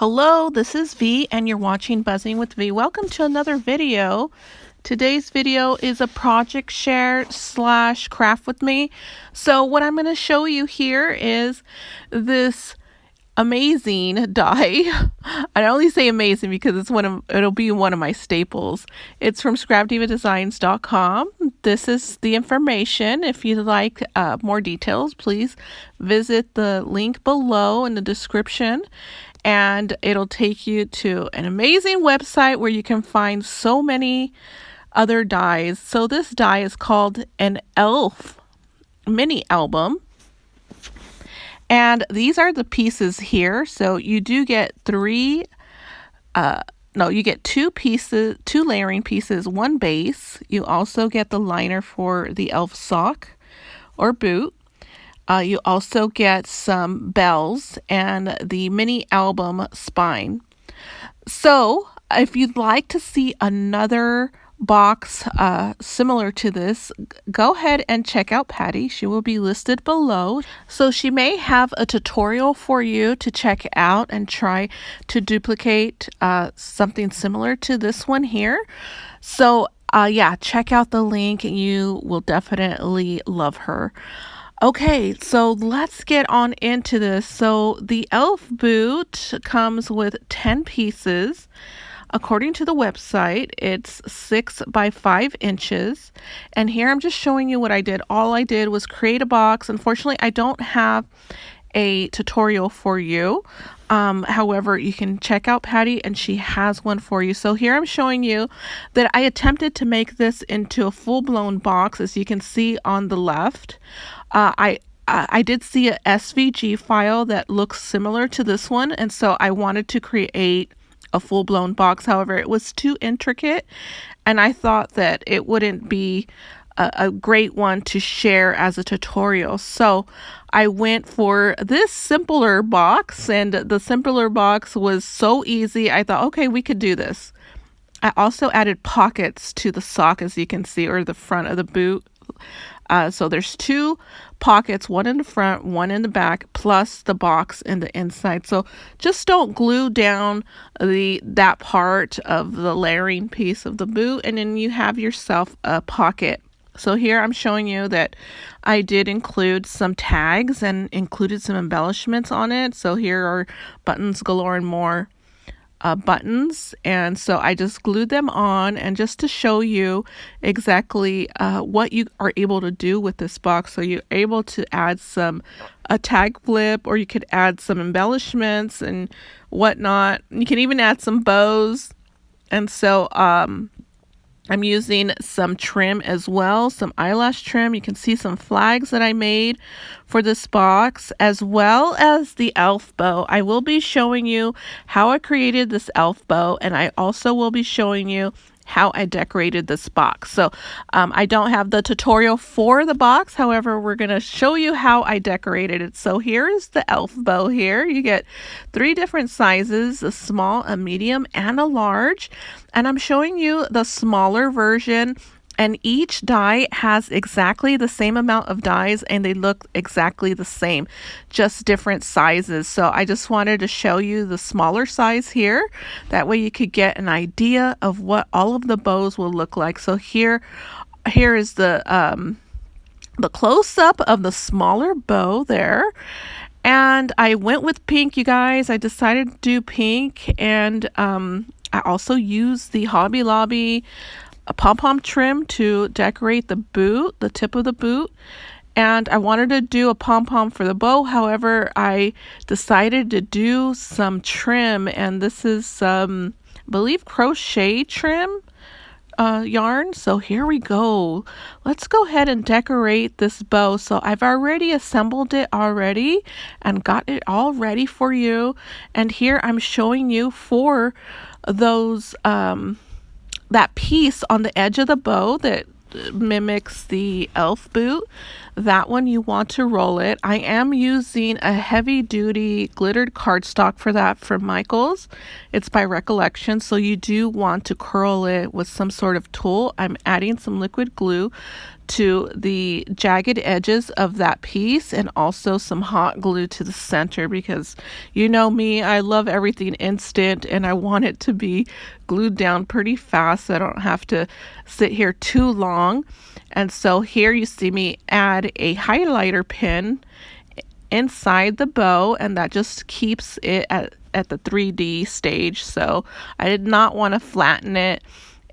Hello, this is V and you're watching Buzzing with V. Welcome to another video. Today's video is a project share / craft with me. So what I'm going to show you here is this amazing die. I only say amazing because it'll be one of my staples. It's from scrapdivadesigns.com. This is the information. If you'd like more details, please visit the link below in the description, and it'll take you to an amazing website where you can find so many other dies. So this die is called an elf mini album. And these are the pieces here. So you do get you get two layering pieces, one base. You also get the liner for the elf sock or boot. You also get some bells and the mini album spine. So if you'd like to see another box similar to this, go ahead and check out Patty. She will be listed below. So she may have a tutorial for you to check out and try to duplicate something similar to this one here. So yeah, check out the link and you will definitely love her. Okay, so let's get on into this. So the elf boot comes with 10 pieces. According to the website, it's 6 by 5 inches. And here I'm just showing you what I did. All I did was create a box. Unfortunately, I don't have a tutorial for you. However, you can check out Patty and she has one for you. So here I'm showing you that I attempted to make this into a full-blown box, as you can see on the left. I did see a SVG file that looks similar to this one, and so I wanted to create a full-blown box. However, it was too intricate, and I thought that it wouldn't be a great one to share as a tutorial. So I went for this simpler box, and the simpler box was so easy. I thought, okay, we could do this. I also added pockets to the sock, as you can see, or the front of the boot. So there's 2 pockets, one in the front, one in the back, plus the box in the inside. So just don't glue down that part of the layering piece of the boot, and then you have yourself a pocket. So here I'm showing you that I did include some tags and included some embellishments on it. So here are buttons galore and more. Buttons, and so I just glued them on, and just to show you exactly what you are able to do with this box. So you're able to add a tag flip, or you could add some embellishments and whatnot. You can even add some bows. And so I'm using some trim as well, some eyelash trim. You can see some flags that I made for this box, as well as the elf bow. I will be showing you how I created this elf bow, and I also will be showing you how I decorated this box. So I don't have the tutorial for the box. However, we're going to show you how I decorated it. So here's the elf bow here. You get 3 different sizes, a small, a medium, and a large. And I'm showing you the smaller version, and each die has exactly the same amount of dies, and they look exactly the same, just different sizes. So I just wanted to show you the smaller size here. That way you could get an idea of what all of the bows will look like. So here is the close-up of the smaller bow there. And I went with pink, you guys. I decided to do pink, and I also used the Hobby Lobby a pom-pom trim to decorate the boot, the tip of the boot. And I wanted to do a pom-pom for the bow. However, I decided to do some trim, and this is some, I believe, crochet trim yarn. So here we go. Let's go ahead and decorate this bow. So I've already assembled it and got it all ready for you. And here I'm showing you for those that piece on the edge of the bow that mimics the elf boot. That one, you want to roll it. I am using a heavy duty glittered cardstock for that from Michaels. It's by Recollection, so you do want to curl it with some sort of tool. I'm adding some liquid glue to the jagged edges of that piece, and also some hot glue to the center, because you know me, I love everything instant and I want it to be glued down pretty fast so I don't have to sit here too long. And so here you see me add a highlighter pen inside the bow, and that just keeps it at the 3D stage. So I did not want to flatten it,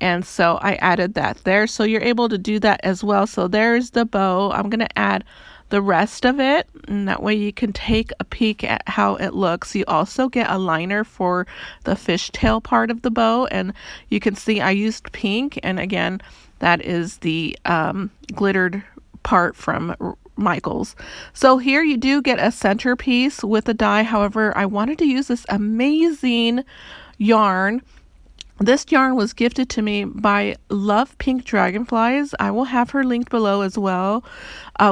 and so I added that there. So you're able to do that as well. So there's the bow. I'm going to add the rest of it, and that way you can take a peek at how it looks. You also get a liner for the fishtail part of the bow, and you can see I used pink, and again, that is the glittered part from Michaels. So here you do get a centerpiece with a die. However, I wanted to use this amazing yarn. This yarn was gifted to me by Love Pink Dragonflies. I will have her linked below as well.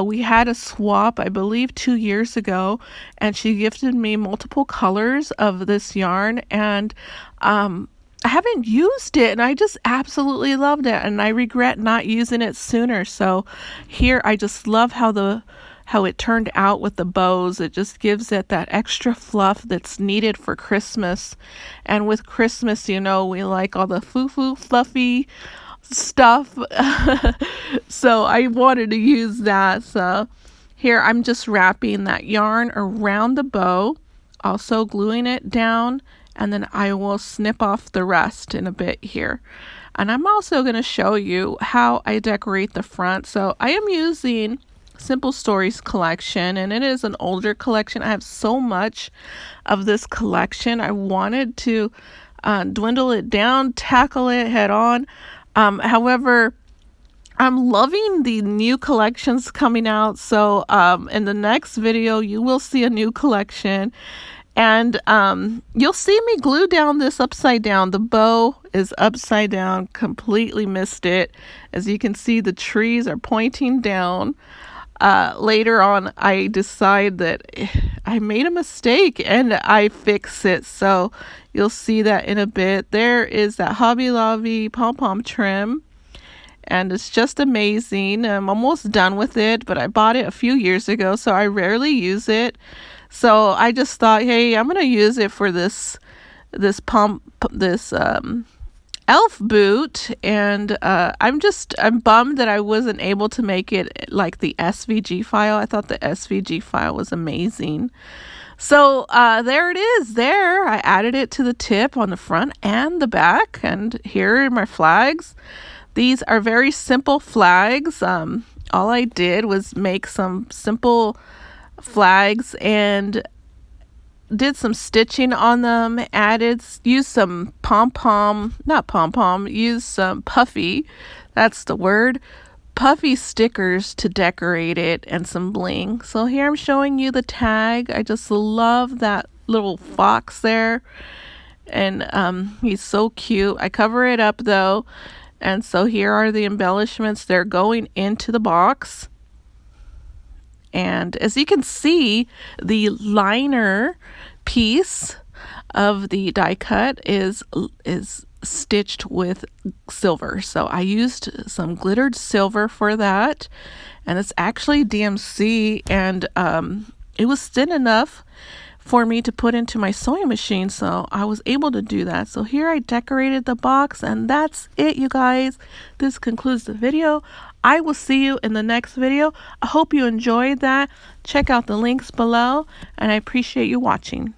We had a swap, I believe, 2 years ago, and she gifted me multiple colors of this yarn, and I haven't used it, and I just absolutely loved it, and I regret not using it sooner. So here I just love how it turned out with the bows. It just gives it that extra fluff that's needed for Christmas. And with Christmas, you know, we like all the foo-foo fluffy stuff. So I wanted to use that. So here I'm just wrapping that yarn around the bow, also gluing it down, and then I will snip off the rest in a bit here. And I'm also going to show you how I decorate the front. So I am using Simple Stories collection, and it is an older collection. I have so much of this collection. I wanted to dwindle it down, tackle it head on. However, I'm loving the new collections coming out. So in the next video, you will see a new collection. And you'll see me glue down this upside down. The bow is upside down, completely missed it. As you can see, the trees are pointing down. Later on, I decide that I made a mistake and I fix it. So you'll see that in a bit. There is that Hobby Lobby pom-pom trim, and it's just amazing. I'm almost done with it, but I bought it a few years ago, so I rarely use it. So I just thought, hey, I'm gonna use it for this elf boot, and I'm bummed that I wasn't able to make it like the SVG file. I thought the SVG file was amazing. So there it is. There, I added it to the tip on the front and the back, and here are my flags. These are very simple flags. All I did was make some simple flags and did some stitching on them, used some used some puffy, that's the word, puffy stickers to decorate it, and some bling. So here I'm showing you the tag. I just love that little fox there, and he's so cute. I cover it up though, and so here are the embellishments. They're going into the box. And as you can see, the liner piece of the die cut is stitched with silver. So I used some glittered silver for that, and it's actually DMC, and it was thin enough for me to put into my sewing machine, so I was able to do that. So here I decorated the box, and that's it, you guys. This concludes the video. I will see you in the next video. I hope you enjoyed that. Check out the links below, and I appreciate you watching.